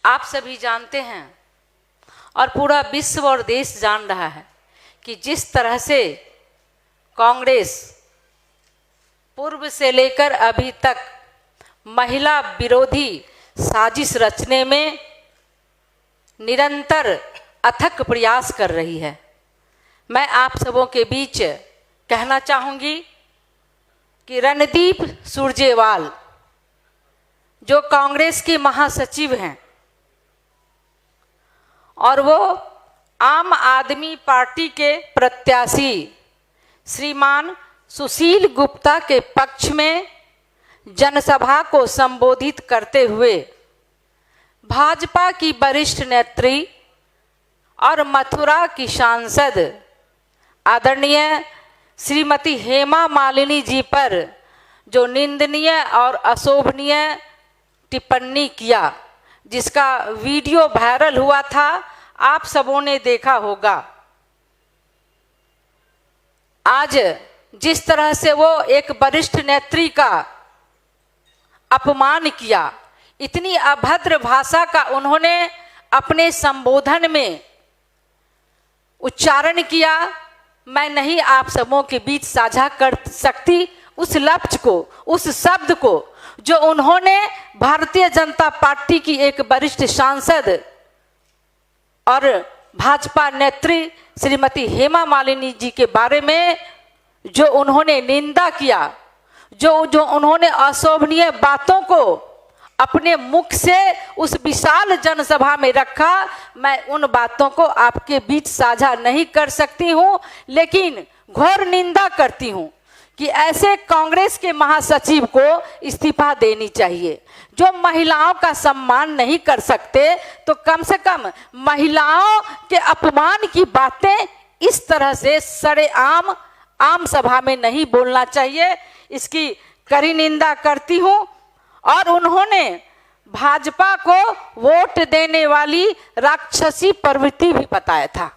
आप सभी जानते हैं और पूरा विश्व और देश जान रहा है कि जिस तरह से कांग्रेस पूर्व से लेकर अभी तक महिला विरोधी साजिश रचने में निरंतर अथक प्रयास कर रही है। मैं आप सबों के बीच कहना चाहूँगी कि रणदीप सुरजेवाल जो कांग्रेस के महासचिव हैं और वो आम आदमी पार्टी के प्रत्याशी श्रीमान सुशील गुप्ता के पक्ष में जनसभा को संबोधित करते हुए भाजपा की वरिष्ठ नेत्री और मथुरा की सांसद आदरणीय श्रीमती हेमा मालिनी जी पर जो निंदनीय और अशोभनीय टिप्पणी किया, जिसका वीडियो वायरल हुआ था, आप सबों ने देखा होगा। आज जिस तरह से वो एक वरिष्ठ नेत्री का अपमान किया, इतनी अभद्र भाषा का उन्होंने अपने संबोधन में उच्चारण किया, मैं नहीं आप सबों के बीच साझा कर सकती उस लफ्ज को, उस शब्द को जो उन्होंने भारतीय जनता पार्टी की एक वरिष्ठ सांसद और भाजपा नेत्री श्रीमती हेमा मालिनी जी के बारे में जो उन्होंने निंदा किया, जो उन्होंने अशोभनीय बातों को अपने मुख से उस विशाल जनसभा में रखा, मैं उन बातों को आपके बीच साझा नहीं कर सकती हूं, लेकिन घोर निंदा करती हूं कि ऐसे कांग्रेस के महासचिव को इस्तीफा देनी चाहिए। जो महिलाओं का सम्मान नहीं कर सकते तो कम से कम महिलाओं के अपमान की बातें इस तरह से सरेआम आम सभा में नहीं बोलना चाहिए। इसकी कड़ी निंदा करती हूं। और उन्होंने भाजपा को वोट देने वाली राक्षसी प्रवृत्ति भी बताया था।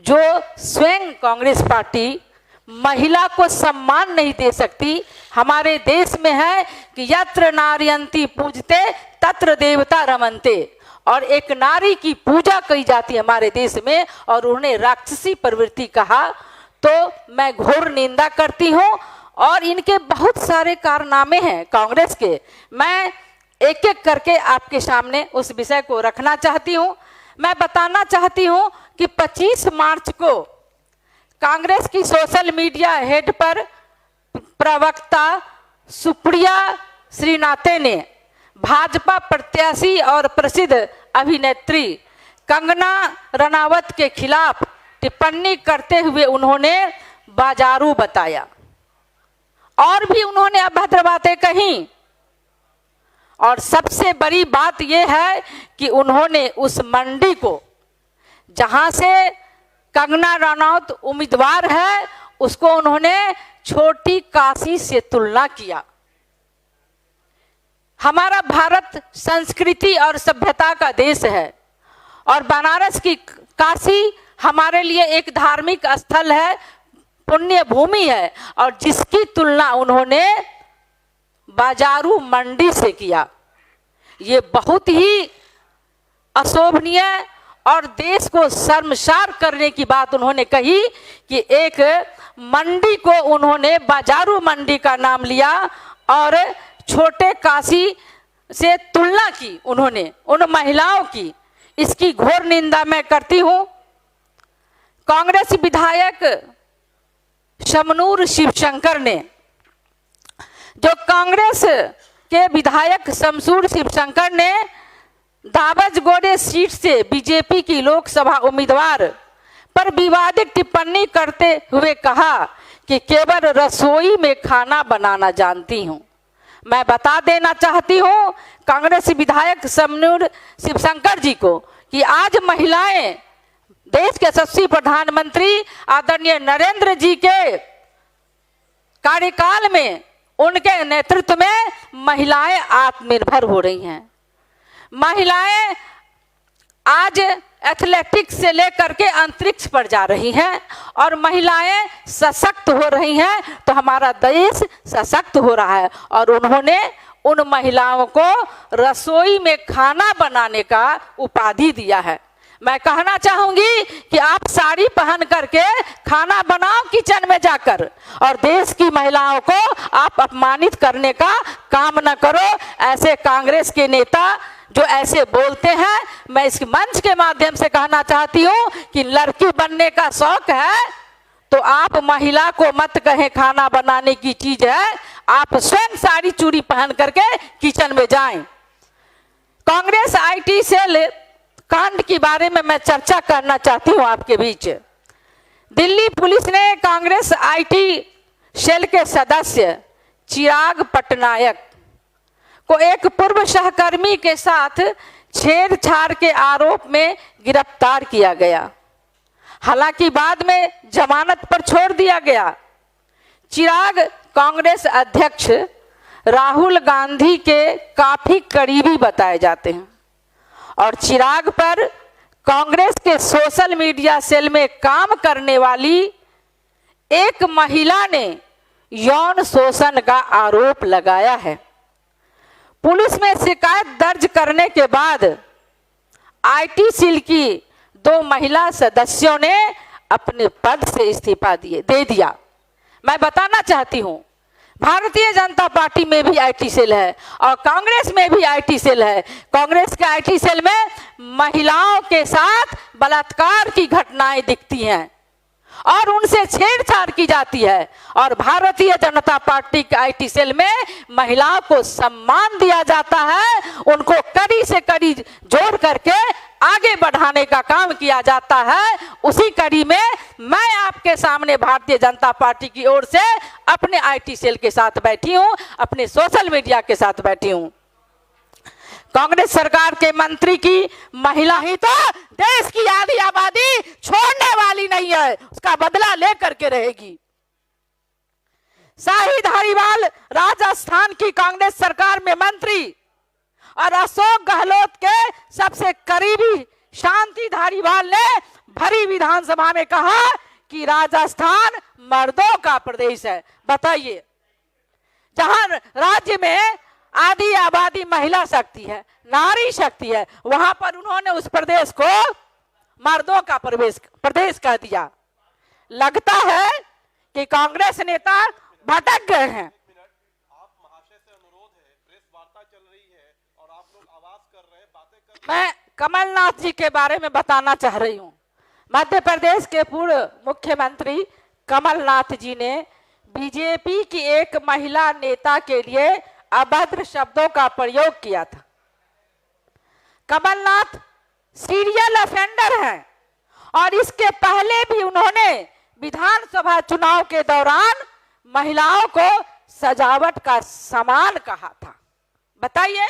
जो स्वयं कांग्रेस पार्टी महिला को सम्मान नहीं दे सकती, हमारे देश में है कि यत्र नार्यन्ति पूजते तत्र देवता रमन्ते, और एक नारी की पूजा की जाती है हमारे देश में, और उन्हें राक्षसी प्रवृत्ति कहा, तो मैं घोर निंदा करती हूँ। और इनके बहुत सारे कारनामे हैं कांग्रेस के, मैं एक एक करके आपके सामने उस विषय को रखना चाहती हूँ। मैं बताना चाहती हूँ कि 25 मार्च को कांग्रेस की सोशल मीडिया हेड पर प्रवक्ता सुप्रिया श्रीनाथे ने भाजपा प्रत्याशी और प्रसिद्ध अभिनेत्री कंगना रनावत के खिलाफ टिप्पणी करते हुए उन्होंने बाजारू बताया और भी उन्होंने अभद्र बातें कही। और सबसे बड़ी बात यह है कि उन्होंने उस मंडी को जहां से कंगना रनौत उम्मीदवार है उसको उन्होंने छोटी काशी से तुलना किया। हमारा भारत संस्कृति और सभ्यता का देश है और बनारस की काशी हमारे लिए एक धार्मिक स्थल है, पुण्य भूमि है, और जिसकी तुलना उन्होंने बाजारू मंडी से किया। ये बहुत ही अशोभनीय और देश को शर्मसार करने की बात उन्होंने कही कि एक मंडी को उन्होंने बाजारू मंडी का नाम लिया और छोटे काशी से तुलना की उन्होंने उन महिलाओं की। इसकी घोर निंदा मैं करती हूं। कांग्रेस विधायक शमनूर शिवशंकर ने, जो कांग्रेस के विधायक शमशूर शिवशंकर ने दावजगोड़े सीट से बीजेपी की लोकसभा उम्मीदवार पर विवादित टिप्पणी करते हुए कहा कि केवल रसोई में खाना बनाना जानती हूं। मैं बता देना चाहती हूं कांग्रेस विधायक शमनूर शिवशंकर जी को कि आज महिलाएं देश के यशस्वी प्रधानमंत्री आदरणीय नरेंद्र जी के कार्यकाल में, उनके नेतृत्व में महिलाएं आत्मनिर्भर हो रही हैं। महिलाएं आज एथलेटिक्स से लेकर के अंतरिक्ष पर जा रही हैं और महिलाएं सशक्त हो रही हैं, तो हमारा देश सशक्त हो रहा है। और उन्होंने उन महिलाओं को रसोई में खाना बनाने का उपाधि दिया है। मैं कहना चाहूंगी कि आप साड़ी पहन करके खाना बनाओ किचन में जाकर, और देश की महिलाओं को आप अपमानित करने का काम न करो। ऐसे कांग्रेस के नेता जो ऐसे बोलते हैं, मैं इस मंच के माध्यम से कहना चाहती हूँ कि लड़की बनने का शौक है तो आप महिला को मत कहें खाना बनाने की चीज है, आप स्वयं साड़ी चूड़ी पहन करके किचन में जाएं। कांग्रेस आईटी सेल कांड के बारे में मैं चर्चा करना चाहती हूं आपके बीच। दिल्ली पुलिस ने कांग्रेस आईटी सेल के सदस्य चिराग पटनायक को एक पूर्व सहकर्मी के साथ छेड़छाड़ के आरोप में गिरफ्तार किया गया। हालांकि बाद में जमानत पर छोड़ दिया गया। चिराग कांग्रेस अध्यक्ष राहुल गांधी के काफी करीबी बताए जाते हैं और चिराग पर कांग्रेस के सोशल मीडिया सेल में काम करने वाली एक महिला ने यौन शोषण का आरोप लगाया है। पुलिस में शिकायत दर्ज करने के बाद आईटी सेल की 2 महिला सदस्यों ने अपने पद से इस्तीफा दे दिया। मैं बताना चाहती हूं, भारतीय जनता पार्टी में भी आईटी सेल है और कांग्रेस में भी आईटी सेल है। कांग्रेस के आईटी सेल में महिलाओं के साथ बलात्कार की घटनाएं दिखती हैं और उनसे छेड़छाड़ की जाती है, और भारतीय जनता पार्टी के आईटी सेल में महिलाओं को सम्मान दिया जाता है, उनको कड़ी से कड़ी जोड़ करके आगे बढ़ाने का काम किया जाता है। उसी कड़ी में मैं आपके सामने भारतीय जनता पार्टी की ओर से अपने आईटी सेल के साथ बैठी हूं, अपने सोशल मीडिया के साथ बैठी हूं। कांग्रेस सरकार के मंत्री की महिला ही तो देश की आधी आबादी छोड़ने वाली नहीं है, उसका बदला लेकर के रहेगी। शाही धारीवाल राजस्थान की कांग्रेस सरकार में मंत्री और अशोक गहलोत के सबसे करीबी शांति धारीवाल ने भरी विधानसभा में कहा कि राजस्थान मर्दों का प्रदेश है। बताइए, जहां राज्य में आधी आबादी महिला शक्ति है, नारी शक्ति है, वहां पर उन्होंने उस प्रदेश को मर्दों का प्रदेश कह दिया। लगता है कि कांग्रेस नेता भटक गए हैं। आप महाशय से अनुरोध है, प्रेस वार्ता चल रही है और आप लोग आवाज कर रहे हैं, बातें कर रहे हैं। मैं कमलनाथ जी के बारे में बताना चाह रही हूँ। मध्य प्रदेश के पूर्व मुख्यमंत्री कमलनाथ जी ने बीजेपी की एक महिला नेता के लिए अभद्र शब्दों का प्रयोग किया था। कमलनाथ सीरियल ऑफेंडर हैं और इसके पहले भी उन्होंने विधानसभा चुनाव के दौरान महिलाओं को सजावट का सामान कहा था। बताइए,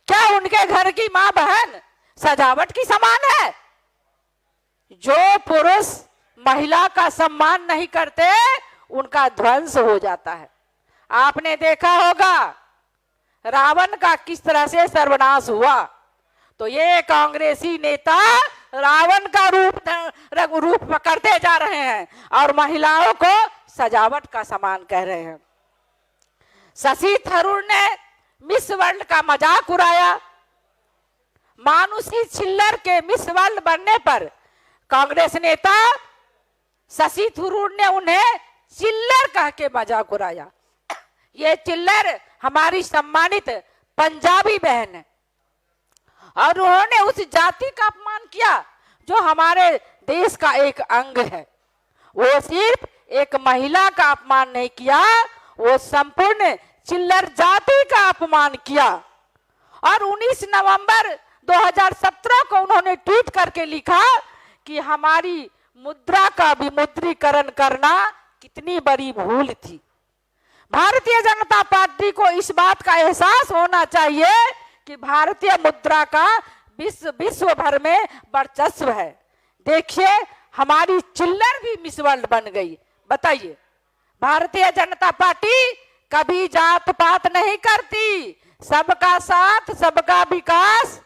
क्या उनके घर की मां बहन सजावट की सामान है? जो पुरुष महिला का सम्मान नहीं करते उनका ध्वंस हो जाता है। आपने देखा होगा रावण का किस तरह से सर्वनाश हुआ, तो ये कांग्रेसी नेता रावण का रूप पकड़ते जा रहे हैं और महिलाओं को सजावट का सामान कह रहे हैं। शशि थरूर ने मिस वर्ल्ड का मजाक उड़ाया। मानुषी छिल्लर के मिस वर्ल्ड बनने पर कांग्रेस नेता शशि थरूर ने उन्हें चिल्लर कह के मजाक उड़ाया। ये चिल्लर हमारी सम्मानित पंजाबी बहन है और उन्होंने उस जाति का अपमान किया जो हमारे देश का एक अंग है। वो सिर्फ एक महिला का अपमान नहीं किया, वो संपूर्ण चिल्लर जाति का अपमान किया। और 19 नवंबर 2017 को उन्होंने ट्वीट करके लिखा कि हमारी मुद्रा का विमुद्रीकरण करना कितनी बड़ी भूल थी। भारतीय जनता पार्टी को इस बात का एहसास होना चाहिए कि भारतीय मुद्रा का विश्व भर में वर्चस्व है। देखिए, हमारी चिल्लर भी मिस वर्ल्ड बन गई। बताइए, भारतीय जनता पार्टी कभी जात पात नहीं करती, सबका साथ, सबका विकास,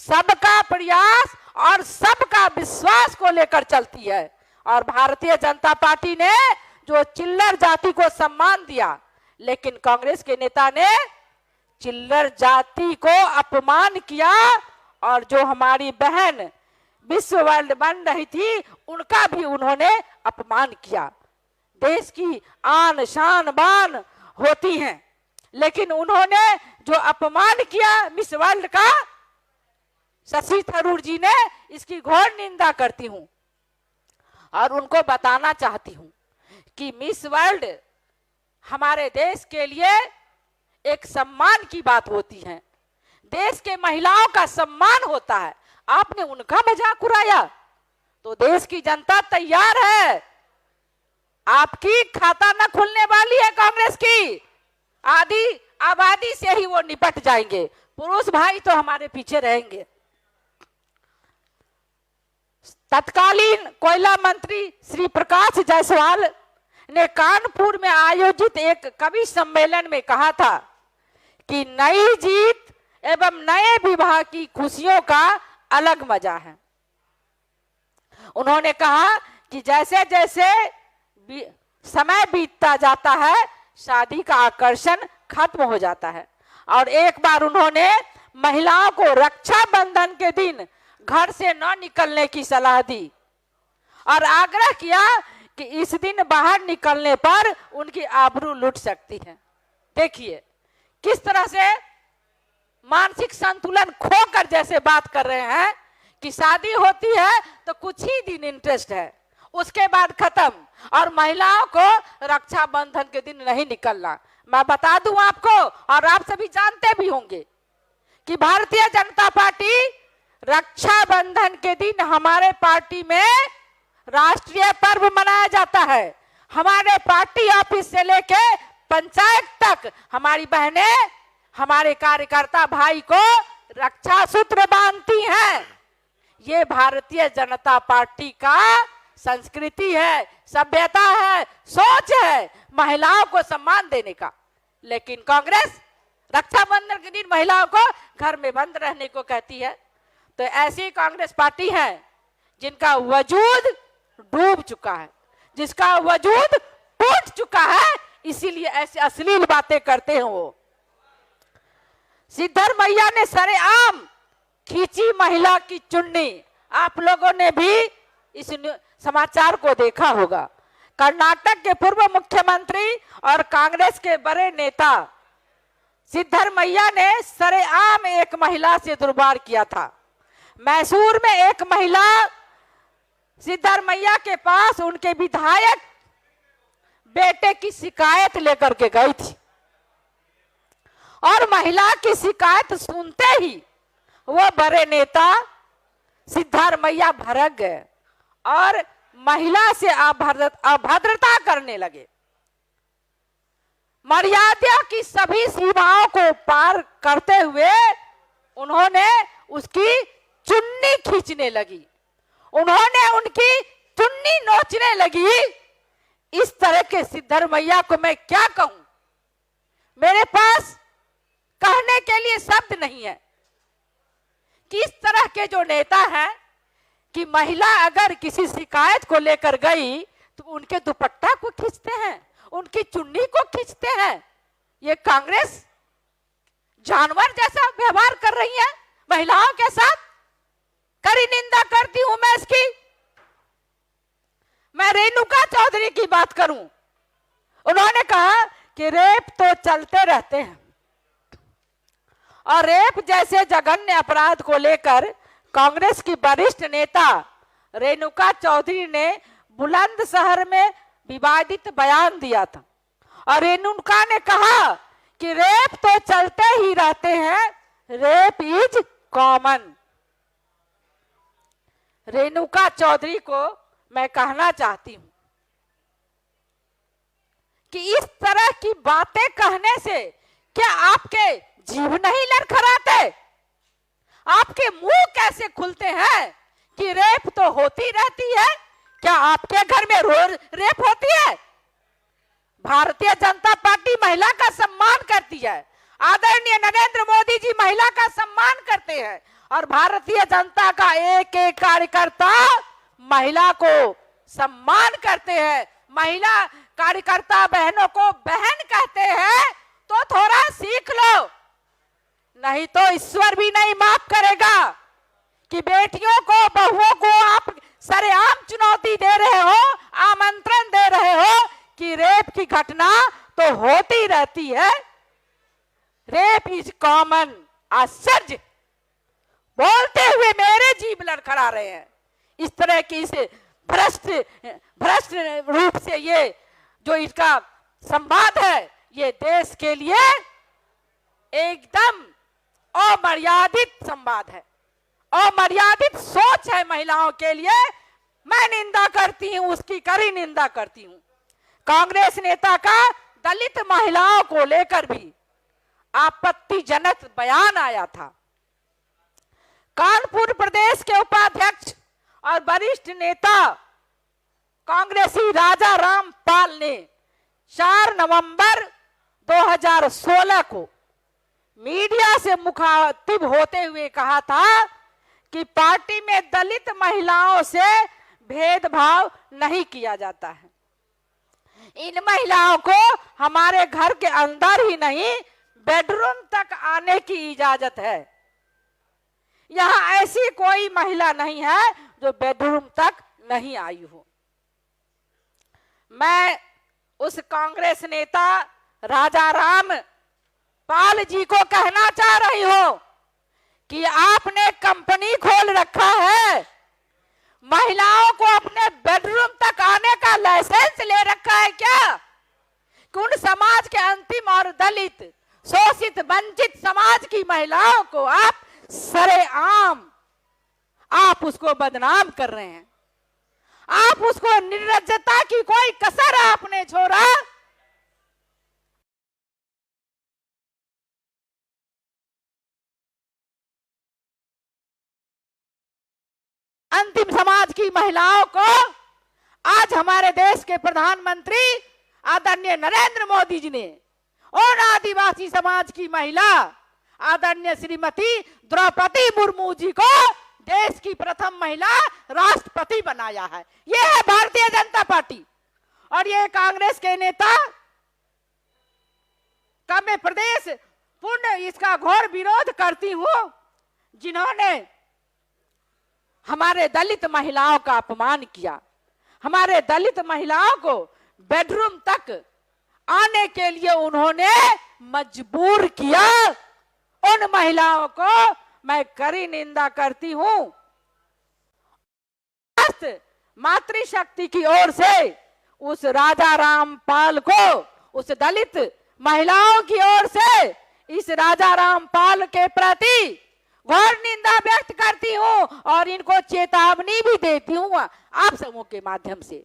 सबका प्रयास और सबका विश्वास को लेकर चलती है। और भारतीय जनता पार्टी ने जो चिल्लर जाति को सम्मान दिया, लेकिन कांग्रेस के नेता ने चिल्लर जाति को अपमान किया और जो हमारी बहन विश्व वर्ल्ड बन रही थी उनका भी उन्होंने अपमान किया। देश की आन शान बान होती हैं, लेकिन उन्होंने जो अपमान किया मिस वर्ल्ड का, शशि थरूर जी ने इसकी घोर निंदा करती हूं और उनको बताना चाहती हूं कि मिस वर्ल्ड हमारे देश के लिए एक सम्मान की बात होती है, देश के महिलाओं का सम्मान होता है। आपने उनका मजाक उड़ाया तो देश की जनता तैयार है, आपकी खाता न खुलने वाली है कांग्रेस की, आधी आबादी से ही वो निपट जाएंगे, पुरुष भाई तो हमारे पीछे रहेंगे। तत्कालीन कोयला मंत्री श्री प्रकाश जायसवाल ने कानपुर में आयोजित एक कवि सम्मेलन में कहा था कि नई जीत एवं नए विवाह की खुशियों का अलग मजा है। उन्होंने कहा कि जैसे जैसे समय बीतता जाता है शादी का आकर्षण खत्म हो जाता है। और एक बार उन्होंने महिलाओं को रक्षाबंधन के दिन घर से न निकलने की सलाह दी और आग्रह किया कि इस दिन बाहर निकलने पर उनकी आबरू लुट सकती है। देखिए किस तरह से मानसिक संतुलन खोकर जैसे बात कर रहे हैं कि शादी होती है तो कुछ ही दिन इंटरेस्ट है, उसके बाद खत्म, और महिलाओं को रक्षाबंधन के दिन नहीं निकलना। मैं बता दूं आपको, और आप सभी जानते भी होंगे कि भारतीय जनता पार्टी रक्षाबंधन के दिन हमारे पार्टी में राष्ट्रीय पर्व मनाया जाता है। हमारे पार्टी ऑफिस से लेके पंचायत तक हमारी बहनें हमारे कार्यकर्ता भाई को रक्षा सूत्र बांधती हैं। ये भारतीय जनता पार्टी का संस्कृति है, सभ्यता है, सोच है महिलाओं को सम्मान देने का। लेकिन कांग्रेस रक्षाबंधन के दिन महिलाओं को घर में बंद रहने को कहती है। तो ऐसी कांग्रेस पार्टी है जिनका वजूद डूब चुका है, जिसका वजूद टूट चुका है, इसीलिए ऐसी अश्लील बातें करते हैं वो। सिद्धरमैया ने सरेआम खींची महिला की चुन्नी। आप लोगों ने भी इस समाचार को देखा होगा। कर्नाटक के पूर्व मुख्यमंत्री और कांग्रेस के बड़े नेता सिद्धरमैया ने सरेआम एक महिला से दुर्व्यवहार किया था। मैसूर में एक महिला सिद्धरमैया के पास उनके विधायक बेटे की शिकायत लेकर के गई थी और महिला की शिकायत सुनते ही वो बड़े नेता सिद्धरमैया भड़क गए और महिला से अभद्रता करने लगे। मर्यादा की सभी सीमाओं को पार करते हुए उन्होंने उसकी चुन्नी खींचने लगी, उन्होंने उनकी चुन्नी नोचने लगी। इस तरह के सिद्धरमैया को मैं क्या कहूं, मेरे पास कहने के लिए शब्द नहीं है कि इस तरह के जो नेता हैं कि महिला अगर किसी शिकायत को लेकर गई तो उनके दुपट्टा को खींचते हैं, उनकी चुन्नी को खींचते हैं। ये कांग्रेस जानवर जैसा व्यवहार कर रही है महिलाओं के साथ। कड़ी निंदा करती हूं मैं इसकी। मैं रेणुका चौधरी की बात करूं, उन्होंने कहा कि रेप तो चलते रहते हैं और रेप जैसे जघन्य अपराध को लेकर कांग्रेस की वरिष्ठ नेता रेणुका चौधरी ने बुलंदशहर में विवादित बयान दिया था और रेणुका ने कहा कि रेप तो चलते ही रहते हैं, rape is common. Renuka Chowdhury को मैं कहना चाहती हूं कि इस तरह की बातें कहने से क्या आपके जीभ नहीं लड़खड़ाते? आपके मुंह कैसे खुलते हैं कि रेप तो होती रहती है? क्या आपके घर में रोज रेप होती है? भारतीय जनता पार्टी महिला का सम्मान करती है। आदरणीय नरेंद्र मोदी जी महिला का सम्मान करते हैं और भारतीय जनता का एक एक कार्यकर्ता महिला को सम्मान करते हैं। महिला कार्यकर्ता बहनों को बहन कहते हैं तो थोड़ा सीख लो। नहीं तो ईश्वर भी नहीं माफ करेगा कि बेटियों को, बहुओं को आप सरेआम चुनौती दे रहे हो, आमंत्रण दे रहे हो कि रेप की घटना तो होती रहती है, रेप इज कॉमन। आश्चर्य बोलते हुए मेरे जीभ लड़खड़ा रहे हैं। इस तरह की इस भ्रष्ट रूप से ये जो इसका संवाद है, ये देश के लिए एकदम अमर्यादित संवाद है, अमर्यादित सोच है महिलाओं के लिए। मैं निंदा करती हूं, उसकी कड़ी निंदा करती हूं। कांग्रेस नेता का दलित महिलाओं को लेकर भी आपत्तिजनक बयान आया था। कानपुर प्रदेश के उपाध्यक्ष और वरिष्ठ नेता कांग्रेसी राजा राम पाल ने 4 नवंबर 2016 को मीडिया से मुखातिब होते हुए कहा था कि पार्टी में दलित महिलाओं से भेदभाव नहीं किया जाता है। इन महिलाओं को हमारे घर के अंदर ही नहीं, बेडरूम तक आने की इजाजत है। यहां ऐसी कोई महिला नहीं है जो बेडरूम तक नहीं आई हो। मैं उस कांग्रेस नेता राजा राम पाल जी को कहना चाह रही हूं कि आपने कंपनी खोल रखा है, महिलाओं को अपने बेडरूम तक आने का लाइसेंस ले रखा है क्या? कि उन समाज के अंतिम और दलित, शोषित, वंचित समाज की महिलाओं को आप सरेआम आप उसको बदनाम कर रहे हैं। आप उसको निर्लज्जता की कोई कसर आपने छोड़ा। अंतिम समाज की महिलाओं को आज हमारे देश के प्रधानमंत्री आदरणीय नरेंद्र मोदी जी ने और आदिवासी समाज की महिला आदरणीय श्रीमती द्रौपदी मुर्मू जी को देश की प्रथम महिला राष्ट्रपति बनाया है। यह है भारतीय जनता पार्टी। और ये कांग्रेस के नेता का मैं प्रदेश पूर्ण इसका घोर विरोध करती हूं, जिन्होंने हमारे दलित महिलाओं का अपमान किया, हमारे दलित महिलाओं को बेडरूम तक आने के लिए उन्होंने मजबूर किया। उन महिलाओं को मैं कड़ी निंदा करती हूं। मातृशक्ति की ओर से उस राजा राम पाल को, उस दलित महिलाओं की ओर से इस राजा राम पाल के प्रति घोर निंदा व्यक्त करती हूं और इनको चेतावनी भी देती हूं आप सबों के माध्यम से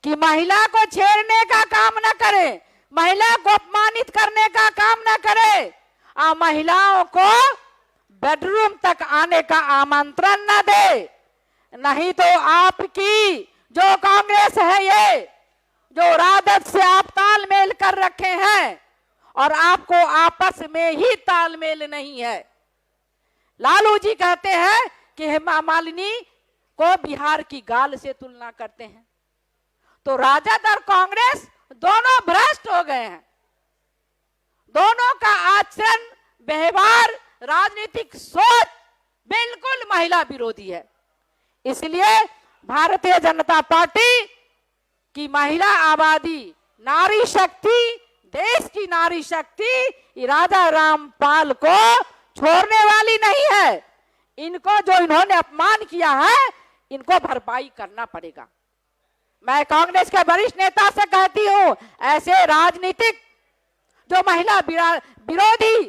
कि महिला को छेड़ने का काम न करे, महिला को अपमानित करने का काम न करे, महिलाओं को बेडरूम तक आने का आमंत्रण न दे। नहीं तो आपकी जो कांग्रेस है, ये जो राजद से आप तालमेल कर रखे हैं और आपको आपस में ही तालमेल नहीं है। लालू जी कहते हैं कि हेमा मालिनी को बिहार की गाल से तुलना करते हैं, तो राजद और कांग्रेस दोनों भ्रष्ट हो गए हैं। दोनों का आचरण, व्यवहार, राजनीतिक सोच बिल्कुल महिला विरोधी है। इसलिए भारतीय जनता पार्टी की महिला आबादी, नारी शक्ति, देश की नारी शक्ति राजा रामपाल को छोड़ने वाली नहीं है। इनको जो इन्होंने अपमान किया है, इनको भरपाई करना पड़ेगा। मैं कांग्रेस के वरिष्ठ नेता से कहती हूं, ऐसे राजनीतिक जो महिला विरोधी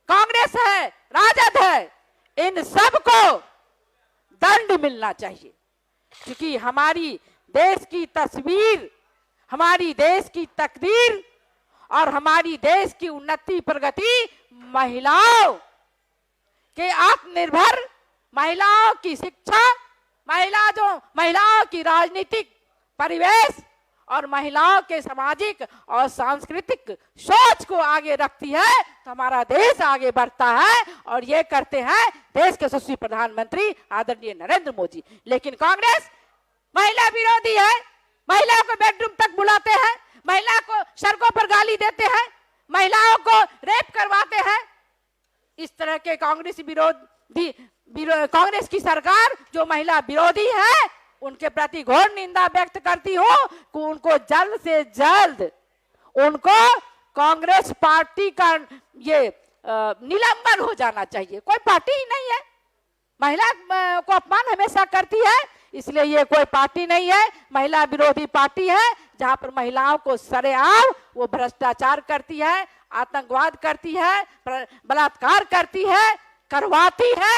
कांग्रेस है, राजद है, इन सब को दंड मिलना चाहिए। क्योंकि हमारी देश की तस्वीर, हमारी देश की तकदीर और हमारी देश की उन्नति प्रगति महिलाओं के आत्मनिर्भर, महिलाओं की शिक्षा, महिलाओं की राजनीतिक परिवेश और महिलाओं के सामाजिक और सांस्कृतिक सोच को आगे रखती है, तो हमारा देश आगे बढ़ता है। और ये करते हैं देश के यशस्वी प्रधानमंत्री आदरणीय नरेंद्र मोदी। लेकिन कांग्रेस महिला विरोधी है, महिलाओं को बेडरूम तक बुलाते हैं, महिला को सड़कों पर गाली देते हैं, महिलाओं को रेप करवाते हैं। इस तरह के कांग्रेस की सरकार जो महिला विरोधी है, उनके प्रति घोर निंदा व्यक्त करती हूं कि उनको जल्द से जल्द उनको कांग्रेस पार्टी का ये निलंबन हो जाना चाहिए। कोई पार्टी ही नहीं है, महिला को अपमान हमेशा करती है, इसलिए ये कोई पार्टी नहीं है, महिला विरोधी पार्टी है, जहां पर महिलाओं को सरेआम वो भ्रष्टाचार करती है, आतंकवाद करती है, बलात्कार करती है, करवाती है,